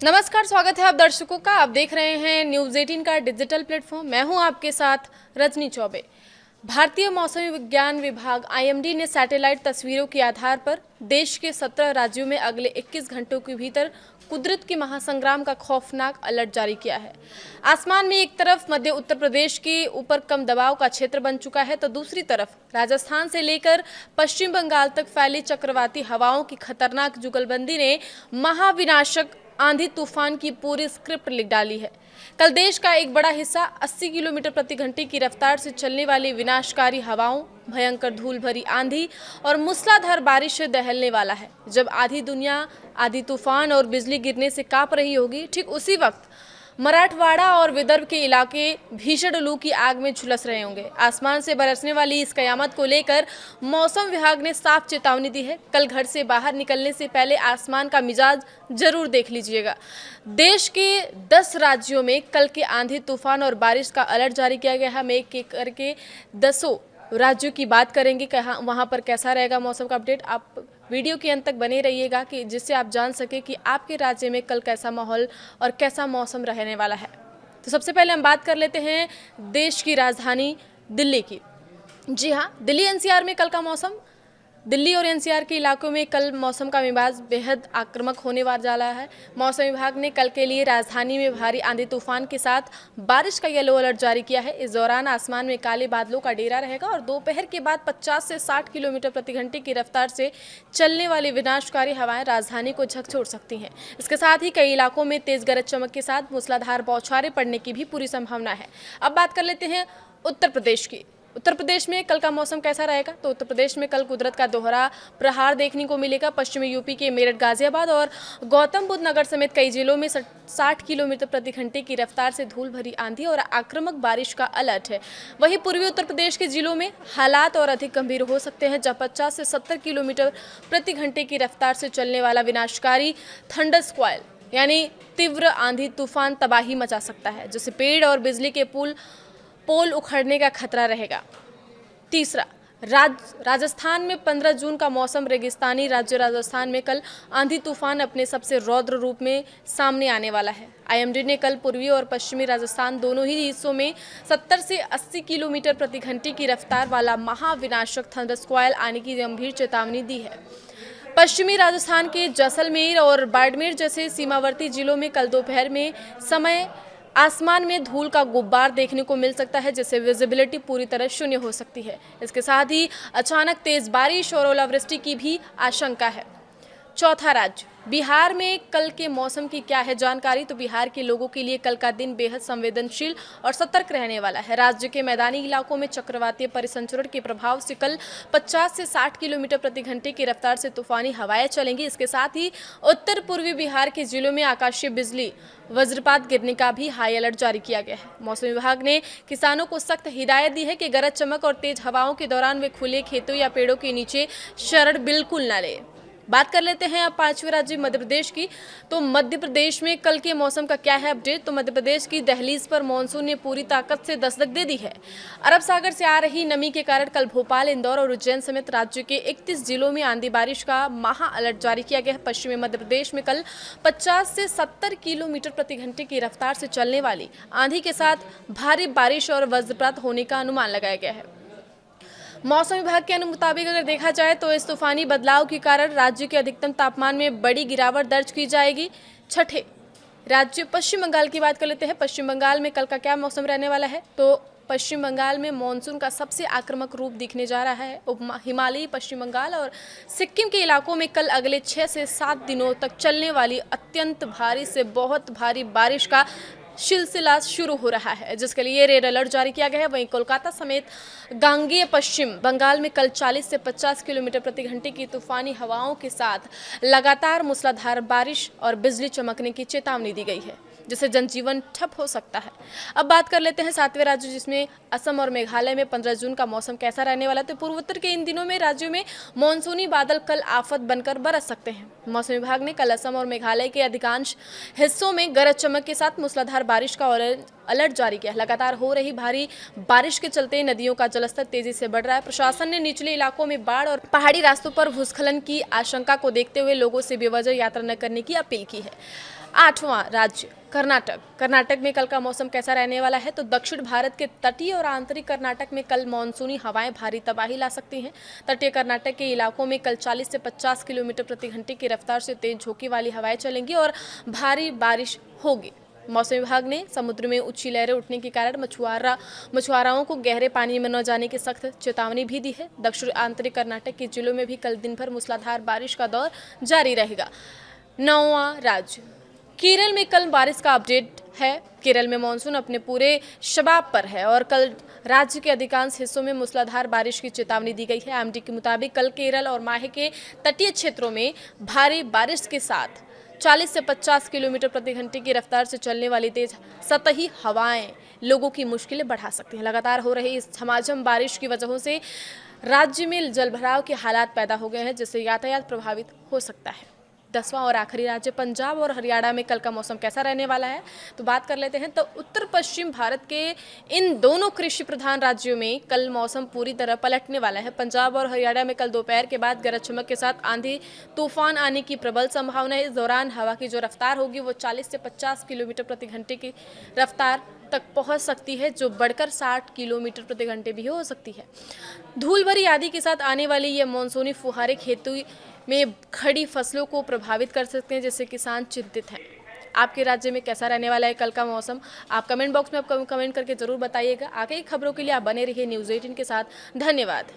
नमस्कार, स्वागत है आप दर्शकों का। आप देख रहे हैं न्यूज़ 18 का डिजिटल प्लेटफॉर्म। मैं हूं आपके साथ रजनी चौबे। भारतीय मौसम विज्ञान विभाग आईएमडी ने सैटेलाइट तस्वीरों के आधार पर देश के 17 राज्यों में अगले 21 घंटों के भीतर कुदरत के महासंग्राम का खौफनाक अलर्ट जारी किया है। आसमान में एक तरफ मध्य उत्तर प्रदेश के ऊपर कम दबाव का क्षेत्र बन चुका है, तो दूसरी तरफ राजस्थान से लेकर पश्चिम बंगाल तक फैली चक्रवाती हवाओं की खतरनाक जुगलबंदी ने महाविनाशक आंधी तूफान की पूरी स्क्रिप्ट लिख डाली है। कल देश का एक बड़ा हिस्सा 80 किलोमीटर प्रति घंटे की रफ्तार से चलने वाली विनाशकारी हवाओं, भयंकर धूल भरी आंधी और मूसलाधार बारिश से दहलने वाला है। जब आधी दुनिया आधी तूफान और बिजली गिरने से कांप रही होगी, ठीक उसी वक्त मराठवाड़ा और विदर्भ के इलाके भीषण लू की आग में झुलस रहे होंगे। आसमान से बरसने वाली इस कयामत को लेकर मौसम विभाग ने साफ चेतावनी दी है। कल घर से बाहर निकलने से पहले आसमान का मिजाज जरूर देख लीजिएगा। देश के 10 राज्यों में कल के आंधी तूफान और बारिश का अलर्ट जारी किया गया है। हम एक एक करके 10 राज्यों की बात करेंगे, कहाँ वहाँ पर कैसा रहेगा मौसम का अपडेट। आप वीडियो के अंत तक बने रहिएगा कि जिससे आप जान सके कि आपके राज्य में कल कैसा माहौल और कैसा मौसम रहने वाला है। तो सबसे पहले हम बात कर लेते हैं देश की राजधानी दिल्ली की। जी हाँ, दिल्ली एनसीआर में कल का मौसम, दिल्ली और एनसीआर के इलाकों में कल मौसम का मिजाज बेहद आक्रामक होने वाला है। मौसम विभाग ने कल के लिए राजधानी में भारी आंधी तूफान के साथ बारिश का येलो अलर्ट जारी किया है। इस दौरान आसमान में काले बादलों का डेरा रहेगा और दोपहर के बाद 50 से 60 किलोमीटर प्रति घंटे की रफ्तार से चलने वाली विनाशकारी हवाएं राजधानी को झकझोर सकती हैं। इसके साथ ही कई इलाकों में तेज गरज चमक के साथ मूसलाधार बौछारें पड़ने की भी पूरी संभावना है। अब बात कर लेते हैं उत्तर प्रदेश की। उत्तर प्रदेश में कल का मौसम कैसा रहेगा? तो उत्तर प्रदेश में कल कुदरत का दोहरा प्रहार देखने को मिलेगा। पश्चिमी यूपी के मेरठ, गाजियाबाद और गौतम बुद्ध नगर समेत कई जिलों में 60 किलोमीटर प्रति घंटे की रफ्तार से धूल भरी आंधी और आक्रामक बारिश का अलर्ट है। वहीं पूर्वी उत्तर प्रदेश के जिलों में हालात और अधिक गंभीर हो सकते हैं, जब 50 से 70 किलोमीटर प्रति घंटे की रफ्तार से चलने वाला विनाशकारी थंडर स्क्वाल यानी तीव्र आंधी तूफान तबाही मचा सकता है, जिससे पेड़ और बिजली के पोल उखड़ने का खतरा रहेगा। तीसरा, राजस्थान में 15 जून का मौसम। रेगिस्तानी राज्य राजस्थान में कल आंधी तूफान अपने सबसे रौद्र रूप में सामने आने वाला है। आईएमडी ने कल पूर्वी और पश्चिमी राजस्थान दोनों ही हिस्सों में 70 से 80 किलोमीटर प्रति घंटे की रफ्तार वाला महाविनाशक थंडर स्क्वाल आने की गंभीर चेतावनी दी है। पश्चिमी राजस्थान के जैसलमेर और बाड़मेर जैसे सीमावर्ती जिलों में कल दोपहर में समय आसमान में धूल का गुब्बार देखने को मिल सकता है, जिससे विजिबिलिटी पूरी तरह शून्य हो सकती है। इसके साथ ही अचानक तेज बारिश और ओलावृष्टि की भी आशंका है। चौथा राज्य बिहार में कल के मौसम की क्या है जानकारी? तो बिहार के लोगों के लिए कल का दिन बेहद संवेदनशील और सतर्क रहने वाला है। राज्य के मैदानी इलाकों में चक्रवातीय परिसंचरण के प्रभाव से कल 50 से 60 किलोमीटर प्रति घंटे की रफ्तार से तूफानी हवाएं चलेंगी। इसके साथ ही उत्तर पूर्वी बिहार के जिलों में आकाशीय बिजली वज्रपात गिरने का भी हाई अलर्ट जारी किया गया है। मौसम विभाग ने किसानों को सख्त हिदायत दी है कि गरज चमक और तेज हवाओं के दौरान वे खुले खेतों या पेड़ों के नीचे शरण बिल्कुल न लें। बात कर लेते हैं अब पांचवें राज्य मध्य प्रदेश की। तो मध्य प्रदेश में कल के मौसम का क्या है अपडेट? तो मध्य प्रदेश की दहलीज पर मानसून ने पूरी ताकत से दस्तक दे दी है। अरब सागर से आ रही नमी के कारण कल भोपाल, इंदौर और उज्जैन समेत राज्य के 31 जिलों में आंधी बारिश का महा अलर्ट जारी किया गया है। पश्चिमी मध्य प्रदेश में कल 50 से 70 किलोमीटर प्रति घंटे की रफ्तार से चलने वाली आंधी के साथ भारी बारिश और वज्रपात होने का अनुमान लगाया गया है। मौसम विभाग के मुताबिक अगर देखा जाए तो इस तूफानी बदलाव के कारण राज्य के अधिकतम तापमान में बड़ी गिरावट दर्ज की जाएगी। छठे राज्य पश्चिम बंगाल की बात कर लेते हैं। पश्चिम बंगाल में कल का क्या मौसम रहने वाला है? तो पश्चिम बंगाल में मानसून का सबसे आक्रामक रूप दिखने जा रहा है। हिमालयी पश्चिम बंगाल और सिक्किम के इलाकों में कल अगले 6 से 7 दिनों तक चलने वाली अत्यंत भारी से बहुत भारी बारिश का सिलसिला शुरू हो रहा है, जिसके लिए रेड अलर्ट जारी किया गया है। वहीं कोलकाता समेत गांगेय पश्चिम बंगाल में कल 40 से 50 किलोमीटर प्रति घंटे की तूफानी हवाओं के साथ लगातार मूसलाधार बारिश और बिजली चमकने की चेतावनी दी गई है, जिससे जनजीवन ठप हो सकता है। अब बात कर लेते हैं सातवें राज्य, जिसमें असम और मेघालय में 15 जून का मौसम कैसा रहने वाला है। तो पूर्वोत्तर के इन दिनों में राज्यों में मानसूनी बादल कल आफत बनकर बरस सकते हैं। मौसम विभाग ने कल असम और मेघालय के अधिकांश हिस्सों में गरज चमक के साथ मूसलाधार बारिश का अलर्ट जारी किया। लगातार हो रही भारी बारिश के चलते नदियों का जलस्तर तेजी से बढ़ रहा है। प्रशासन ने निचले इलाकों में बाढ़ और पहाड़ी रास्तों पर भूस्खलन की आशंका को देखते हुए लोगों से बेवजह यात्रा न करने की अपील की है। आठवां राज्य कर्नाटक। कर्नाटक में कल का मौसम कैसा रहने वाला है? तो दक्षिण भारत के तटीय और आंतरिक कर्नाटक में कल मानसूनी हवाएं भारी तबाही ला सकती हैं। तटीय कर्नाटक के इलाकों में कल 40 से 50 किलोमीटर प्रति घंटे की रफ्तार से तेज झोंकी वाली हवाएं चलेंगी और भारी बारिश होगी। मौसम विभाग ने समुद्र में ऊंची लहरें उठने के कारण मछुआरों को गहरे पानी में न जाने की सख्त चेतावनी भी दी है। दक्षिण आंतरिक कर्नाटक के जिलों में भी कल दिन भर मूसलाधार बारिश का दौर जारी रहेगा। नौवां राज्य केरल में कल बारिश का अपडेट है। केरल में मानसून अपने पूरे शबाब पर है और कल राज्य के अधिकांश हिस्सों में मूसलाधार बारिश की चेतावनी दी गई है। एमडी के मुताबिक कल केरल और माहे के तटीय क्षेत्रों में भारी बारिश के साथ 40 से 50 किलोमीटर प्रति घंटे की रफ्तार से चलने वाली तेज सतही हवाएं लोगों की मुश्किलें बढ़ा सकती हैं। लगातार हो रही इस झमाझम बारिश की वजहों से राज्य में जलभराव के हालात पैदा हो गए हैं, जिससे यातायात प्रभावित हो सकता है। 10वां और आखिरी राज्य पंजाब और हरियाणा में कल का मौसम कैसा रहने वाला है? तो बात कर लेते हैं। तो उत्तर पश्चिम भारत के इन दोनों कृषि प्रधान राज्यों में कल मौसम पूरी तरह पलटने वाला है। पंजाब और हरियाणा में कल दोपहर के बाद गरज चमक के साथ आंधी तूफान आने की प्रबल संभावना है। इस दौरान हवा की जो रफ्तार होगी वो 40 से 50 किलोमीटर प्रति घंटे की रफ्तार तक पहुंच सकती है, जो बढ़कर 60 किलोमीटर प्रति घंटे भी हो सकती है। धूल भरी आंधी के साथ आने वाली ये मानसूनी फुहारे खेती में खड़ी फसलों को प्रभावित कर सकते हैं, जिससे किसान चिंतित हैं। आपके राज्य में कैसा रहने वाला है कल का मौसम? आप कमेंट बॉक्स में कमेंट करके जरूर बताइएगा। आगे की खबरों के लिए आप बने रहिए न्यूज़ 18 के साथ। धन्यवाद।